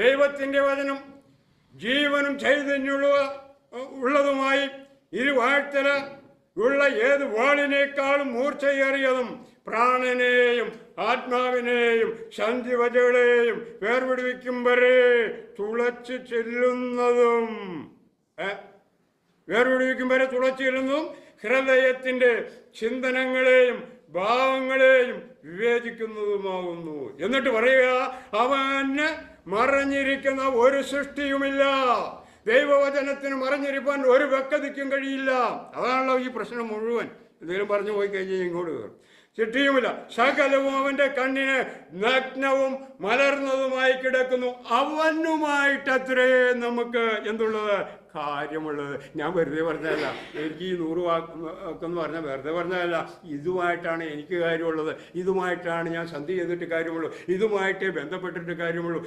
ദൈവത്തിൻ്റെ വചനം ജീവനും ഉള്ളതുമായി ഇരുവാഴ്ത്തല ഉള്ള ഏത് വാളിനേക്കാളും മൂർച്ചയേറിയതും പ്രാണനെയും ആത്മാവിനെയും സന്ധിവചകളെയും വേർപിടിവിക്കും വരെ തുളച്ചു ചെല്ലുന്നതും ഹൃദയത്തിൻ്റെ ചിന്തനങ്ങളെയും ഭാവങ്ങളെയും വിവേചിക്കുന്നതുമാകുന്നു. എന്നിട്ട് പറയുക, അവന് മറഞ്ഞിരിക്കുന്ന ഒരു സൃഷ്ടിയുമില്ല. ദൈവവചനത്തിന് മറഞ്ഞിരിപ്പാൻ ഒരു വ്യക്തതയ്ക്കും കഴിയില്ല. അതാണല്ലോ ഈ പ്രശ്നം മുഴുവൻ. എന്തെങ്കിലും പറഞ്ഞു പോയി കഴിഞ്ഞാൽ ഇങ്ങോട്ട് കയറും. സൃഷ്ടിയുമില്ല. സകലവും അവൻ്റെ കണ്ണിന് നഗ്നവും മലർന്നതുമായി കിടക്കുന്നു. അവനുമായിട്ടത്രേ നമുക്ക് എന്തുള്ളത്? കാര്യമുള്ളത്. ഞാൻ വെറുതെ പറഞ്ഞതല്ല. എനിക്ക് ഈ 100 വാക്കെന്ന് പറഞ്ഞാൽ വെറുതെ പറഞ്ഞതല്ല. ഇതുമായിട്ടാണ് എനിക്ക് കാര്യമുള്ളത്. ഇതുമായിട്ടാണ് ഞാൻ സന്ധി ചെയ്തിട്ട് കാര്യമുള്ളൂ. ഇതുമായിട്ടേ ബന്ധപ്പെട്ടിട്ട് കാര്യമുള്ളൂ.